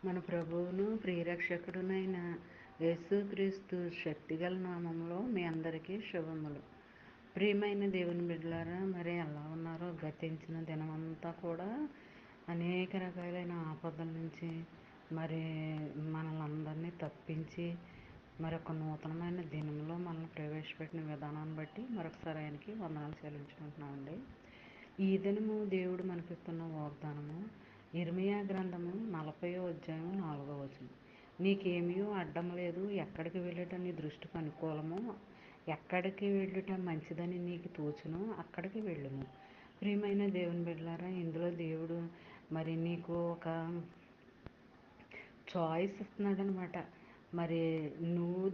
మన ప్రభువును ప్రియరక్షకుడునైన యేసుక్రీస్తు శక్తిగల నామంలో మీ అందరికీ శుభములు. ప్రియమైన దేవుని బిడ్డలారా, మరి ఎలా ఉన్నారో? గతించిన దినమంతా కూడా అనేక రకాలైన ఆపదల నుంచి మరి మనల్ని తప్పించి మరొక నూతనమైన దినంలో మనల్ని ప్రవేశపెట్టిన విధానాన్ని బట్టి మరొకసారి ఆయనకి వందనాలు చెల్లించుకుంటున్నామండి. ఈ దినము దేవుడు మనకిస్తున్న వాగ్దానము ఇర్మియా గ్రంథము 40వ అధ్యాయం 4వ వచనం. నీకేమీ అడ్డం లేదు, ఎక్కడికి వెళ్ళుట నీ దృష్టికి అనుకూలము, ఎక్కడికి వెళ్ళుట మంచిదని నీకు తోచును అక్కడికి వెళ్ళుము. ప్రియమైన దేవుని బిడ్డలారా, ఇందులో దేవుడు మరి నీకు ఒక చాయిస్ ఇస్తున్నాడు అనమాట. మరి నువ్వు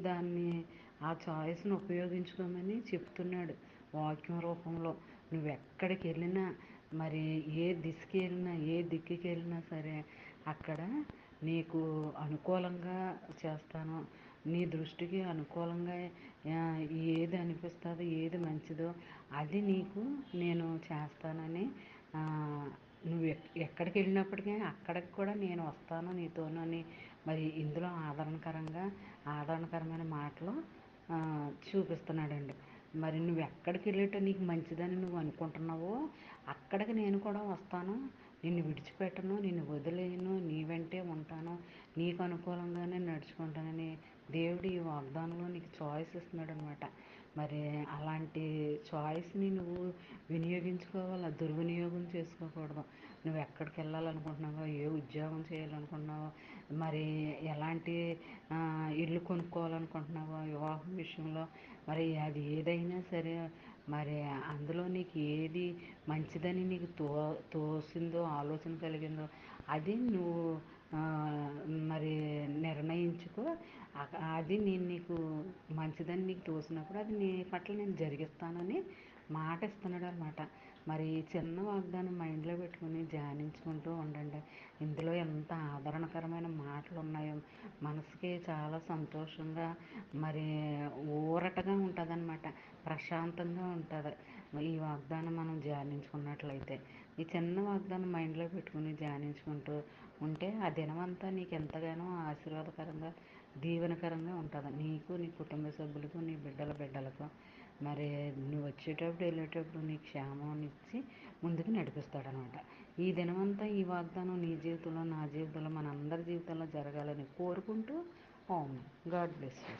ఆ చాయిస్ను ఉపయోగించుకోమని చెప్తున్నాడు వాక్యం రూపంలో. నువ్వెక్కడికి వెళ్ళినా, మరి ఏ దిశకి వెళ్ళినా, ఏ దిక్కుకి వెళ్ళినా సరే అక్కడ నీకు అనుకూలంగా చేస్తాను, నీ దృష్టికి అనుకూలంగా ఏది అనిపిస్తుందో, ఏది మంచిదో అది నీకు నేను చేస్తానని, నువ్వు ఎక్కడికి వెళ్ళినప్పటికీ అక్కడికి కూడా నేను వస్తాను నీతోను అని మరి ఇందులో ఆదరణకరమైన మాటలు చూపిస్తున్నాడండి. మరి నువ్వు ఎక్కడికి వెళ్ళేట నీకు మంచిదని నువ్వు అనుకుంటున్నావో అక్కడికి నేను కూడా వస్తాను, నిన్ను విడిచిపెట్టను, నిన్ను వదిలేయను, నీ వెంటే ఉంటాను, నీకు అనుకూలంగానే నడుచుకుంటానని దేవుడు ఈ వాగ్దానంలో నీకు చాయిస్ ఇస్తున్నాడు అనమాట. మరి అలాంటి చాయిస్ని నువ్వు వినియోగించుకోవాలి, దుర్వినియోగం చేసుకోకూడదు. నువ్వు ఎక్కడికి వెళ్ళాలనుకుంటున్నావో, ఏ ఉద్యోగం చేయాలనుకుంటున్నావో, మరి ఎలాంటి ఇల్లు కొనుక్కోవాలనుకుంటున్నావో, వివాహం విషయంలో మరి అది ఏదైనా సరే, మరి అందులో నీకు ఏది మంచిదని నీకు తోసిందో, ఆలోచన కలిగిందో అది నువ్వు మరి నిర్ణయించుకో. అది నేను నీకు మంచిదని నీకు తోసినప్పుడు అది నీ పట్ల నేను జరిగిస్తానని మాట ఇస్తున్నాడు అనమాట. మరి ఈ చిన్న వాగ్దానం మైండ్లో పెట్టుకుని ధ్యానించుకుంటూ ఉండండి. ఇందులో ఎంత ఆదరణకరమైన మాటలు ఉన్నాయో, మనసుకి చాలా సంతోషంగా మరి ఊరటగా ఉంటుంది అనమాట, ప్రశాంతంగా ఉంటుంది ఈ వాగ్దానం మనం ధ్యానించుకున్నట్లయితే. ఈ చిన్న వాగ్దానం మైండ్లో పెట్టుకుని ధ్యానించుకుంటూ ఉంటే ఆ దినమంతా నీకు ఎంతగానో ఆశీర్వాదకరంగా, దీవెనకరంగా ఉంటుంది, నీకు, నీ కుటుంబ సభ్యులకు, నీ బిడ్డలకు. మరి నువ్వు వచ్చేటప్పుడు వెళ్ళేటప్పుడు నీ క్షేమాన్ని ఇచ్చి ముందుకు నడిపిస్తాడనమాట. ఈ దినమంతా ఈ వాగ్దానం నీ జీవితంలో, నా జీవితంలో, మన అందరి జీవితంలో జరగాలని కోరుకుంటూ, గాడ్ బ్లెస్ యూ.